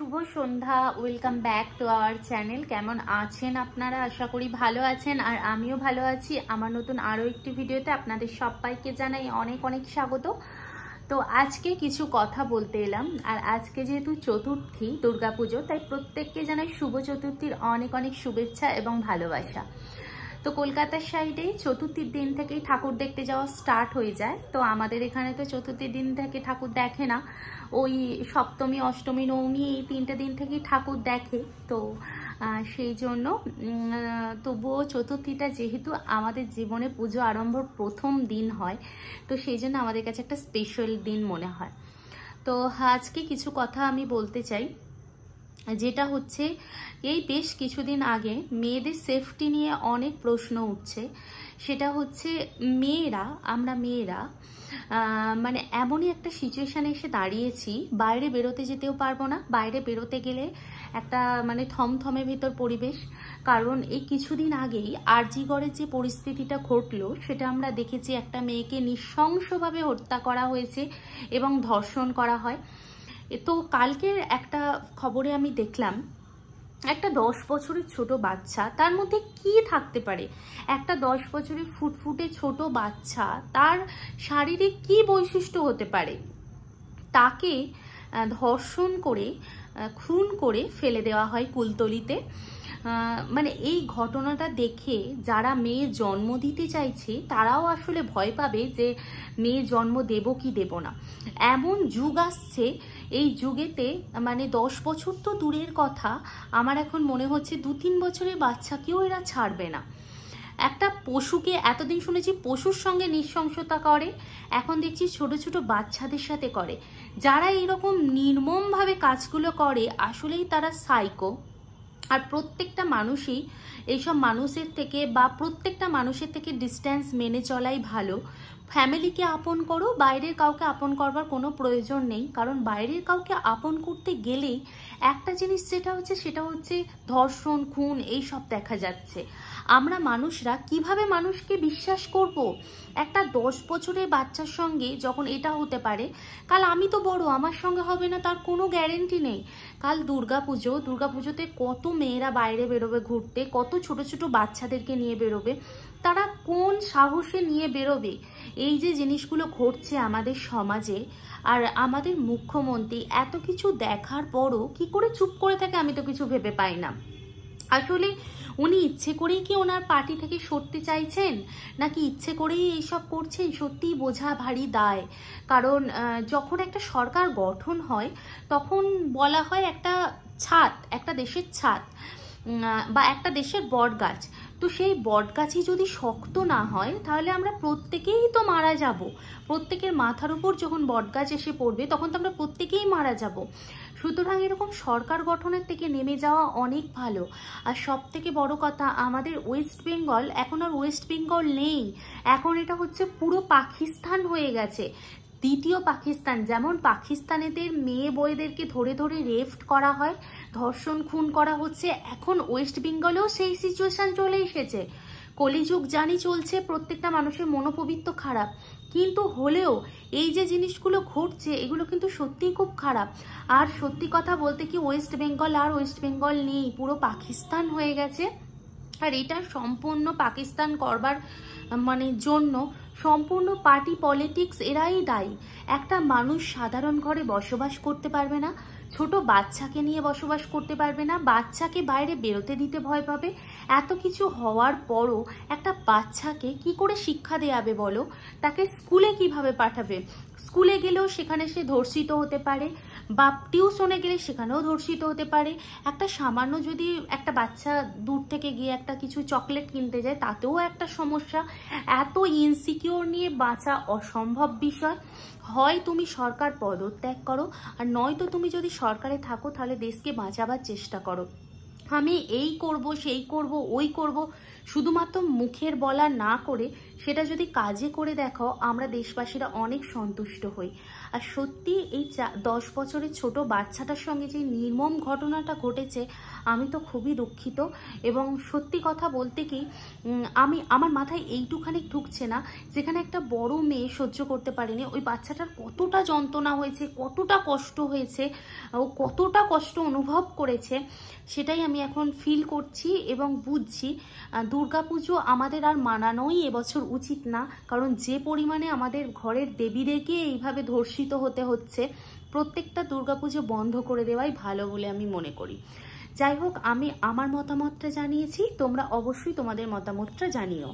শুভ সন্ধ্যা। Welcome back to our channel. কেমন আছেন আপনারা? আশা করি ভালো আছেন, আর আমিও ভালো আছি। আমার নতুন আরও একটি ভিডিওতে আপনাদের সবাইকে জানাই অনেক অনেক স্বাগত। তো আজকে কিছু কথা বলতে এলাম, আর আজকে যেহেতু চতুর্থী দুর্গাপুজো, তাই প্রত্যেককে জানাই শুভ চতুর্থীর অনেক অনেক শুভেচ্ছা এবং ভালোবাসা। তো কলকাতার সাইডে চতুর্থীর দিন থেকেই ঠাকুর দেখতে যাওয়া স্টার্ট হয়ে যায়। তো আমাদের এখানে তো চতুর্থীর দিন থেকে ঠাকুর দেখে না, ওই সপ্তমী অষ্টমী নবমী এই 3টে দিন থেকেই ঠাকুর দেখে। তো সেই জন্য তবুও চতুর্থীটা যেহেতু আমাদের জীবনে পুজো আরম্ভর প্রথম দিন হয়, তো সেই জন্য আমাদের কাছে একটা স্পেশাল দিন মনে হয়। তো আজকে কিছু কথা আমি বলতে চাই, যেটা হচ্ছে এই বেশ কিছুদিন আগে মেয়েদের সেফটি নিয়ে অনেক প্রশ্ন উঠছে। সেটা হচ্ছে আমরা মেয়েরা মানে এমনই একটা সিচুয়েশানে এসে দাঁড়িয়েছি, বাইরে বেরোতে যেতেও পারবো না। বাইরে বেরোতে গেলে একটা মানে থমথমে ভেতর পরিবেশ। কারণ এই কিছুদিন আগেই আরজিগড়ের যে পরিস্থিতিটা ঘটলো, সেটা আমরা দেখেছি। একটা মেয়েকে নৃশংসভাবে হত্যা করা হয়েছে এবং ধর্ষণ করা হয়। তো কালকের একটা খবরে আমি দেখলাম, একটা 10 বছরের ছোট বাচ্চা, তার মধ্যে কি থাকতে পারে? একটা 10 বছরের ফুটফুটে ছোট বাচ্চা, তার শারীরিক কি বৈশিষ্ট্য হতে পারে? তাকে ধর্ষণ করে খুন করে ফেলে দেওয়া হয় কুলতলিতে। মানে এই ঘটনাটা দেখে যারা মেয়ে জন্ম দিতে চাইছে তারাও আসলে ভয় পাবে যে মেয়ে জন্ম দেব কি দেব না। এমন যুগ আসছে, এই যুগেতে মানে 10 বছর তো দূরের কথা, আমার এখন মনে হচ্ছে 2-3 বছরের বাচ্চাকেও এরা ছাড়বে না। একটা পশুকে, এতদিন শুনেছি পশুর সঙ্গে নৃশংসতা করে, এখন দেখছি ছোট ছোট বাচ্চাদের সাথে করে। যারা এইরকম নির্মমভাবে কাজগুলো করে আসলেই তারা সাইকো। আর প্রত্যেকটা মানুষই এইসব মানুষের থেকে বা প্রত্যেকটা মানুষের থেকে ডিস্ট্যান্স মেনে চলাই ভালো। ফ্যামিলিকে আপন করো, বাইরের কাউকে আপন করবার কোনো প্রয়োজন নেই। কারণ বাইরের কাউকে আপন করতে গেলেই একটা জিনিস সেটা হচ্ছে ধর্ষণ, খুন এইসব দেখা যাচ্ছে। আমরা মানুষরা কিভাবে মানুষকে বিশ্বাস করব? একটা 10 বছরের বাচ্চার সঙ্গে যখন এটা হতে পারে, কাল আমি তো বড়, আমার সঙ্গে হবে না তার কোনো গ্যারেন্টি নেই। কাল দুর্গাপুজোতে কত মেয়েরা বাইরে বেরোবে ঘুরতে, কত ছোট ছোট বাচ্চাদেরকে নিয়ে বেরোবে, তারা কোন সাহসে নিয়ে বেরোবে? এই যে জিনিসগুলো ঘটছে আমাদের সমাজে, আর আমাদের মুখ্যমন্ত্রী এত কিছু দেখার পরও কি করে চুপ করে থাকে আমি তো কিছু ভেবে পাই না। আসলে উনি ইচ্ছে করেই কি ওনার পার্টি থেকে সরতে চাইছেন, নাকি ইচ্ছে করেই এইসব করছেন? সত্যিই বোঝা ভারী দায়। কারণ যখন একটা সরকার গঠন হয় তখন বলা হয় একটা ছাদ, একটা দেশের ছাদ বা একটা দেশের বট গাছ। তো সেই বট গাছই যদি শক্ত না হয় তাহলে আমরা প্রত্যেকেই তো মারা যাব। প্রত্যেকের মাথার উপর যখন বট গাছ এসে পড়বে তখন তো আমরা প্রত্যেকেই মারা যাব। সুতরাং এরকম সরকার গঠনের থেকে নেমে যাওয়া অনেক ভালো। আর সব থেকে বড় কথা, আমাদের ওয়েস্ট বেঙ্গল এখন আর ওয়েস্ট বেঙ্গল নেই, এখন এটা হচ্ছে পুরো পাকিস্তান হয়ে গেছে, দ্বিতীয় পাকিস্তান। যেমন পাকিস্তানেদের মেয়ে বউদেরকে ধরে ধরে রেফট করা হয়, ধর্ষণ খুন করা হচ্ছে, এখন ওয়েস্ট বেঙ্গলেও সেই সিচুয়েশন চলে এসেছে। কলিযুগ জানি চলছে, প্রত্যেকটা মানুষের মনোপবিত্ত খারাপ, কিন্তু হলেও এই যে জিনিসগুলো ঘটছে এগুলো কিন্তু সত্যিই খুব খারাপ। আর সত্যি কথা বলতে কি, ওয়েস্ট বেঙ্গল আর ওয়েস্ট বেঙ্গল নেই, পুরো পাকিস্তান হয়ে গেছে। আর এটা সম্পূর্ণ পাকিস্তান করবার মানে জন্য সম্পূর্ণ পার্টি পলিটিক্স এরাই দায়ী। একটা মানুষ সাধারণ ঘরে বসবাস করতে পারবে না, ছোট বাচ্চাকে নিয়ে বসবাস করতে পারবে না, বাচ্চাকে বাইরে বেরোতে দিতে ভয় পাবে। এত কিছু হওয়ার পরও একটা বাচ্চাকে কি করে শিক্ষা দেওয়াবে বলো? তাকে স্কুলে কিভাবে পাঠাবে? স্কুলে গেলেও সেখানে সে ধর্ষিত হতে পারে, বা টিউশনে গেলে সেখানেও ধর্ষিত হতে পারে। একটা সামান্য যদি একটা বাচ্চা দূর থেকে গিয়ে একটা কিছু চকলেট কিনতে যায় তাতেও একটা সমস্যা। এত ইনসিকিউর নিয়ে বাঁচা অসম্ভব বিষয়। হয় তুমি সরকার পদত্যাগ করো, আর নয়তো তুমি যদি সরকারে থাকো তাহলে দেশকে বাঁচাবার চেষ্টা করো। আমি এই করব, সেই করব, ওই করব, শুধুমাত্র মুখের বলা না করে সেটা যদি কাজে করে দেখাও, আমরা দেশবাসীরা অনেক সন্তুষ্ট হই। আর সত্যি এই 10 বছরের ছোট বাচ্চাটার সঙ্গে যে নির্মম ঘটনাটা ঘটেছে, আমি তো খুবই দুঃখিত। এবং সত্যি কথা বলতে কি, আমার মাথায় এইটুখানি ঢুকছে না, যেখানে একটা বড় মেয়ে সহ্য করতে পারেনি, ওই বাচ্চাটার কতটা যন্ত্রণা হয়েছে, কতটা কষ্ট হয়েছে, ও কতটা কষ্ট অনুভব করেছে, সেটাই আমি এখন ফিল করছি এবং বুঝছি। দুর্গাপুজো আমাদের আর মানানোই এবছর উচিত না, কারণ যে পরিমাণে আমাদের ঘরের দেবীদেরকে এইভাবে ধর্ষিত হতে হচ্ছে, প্রত্যেকটা দুর্গাপুজো বন্ধ করে দেওয়াই ভালো বলে আমি মনে করি। যাই হোক, আমি আমার মতামতটা জানিয়েছি, তোমরা অবশ্যই তোমাদের মতামতটা জানিও।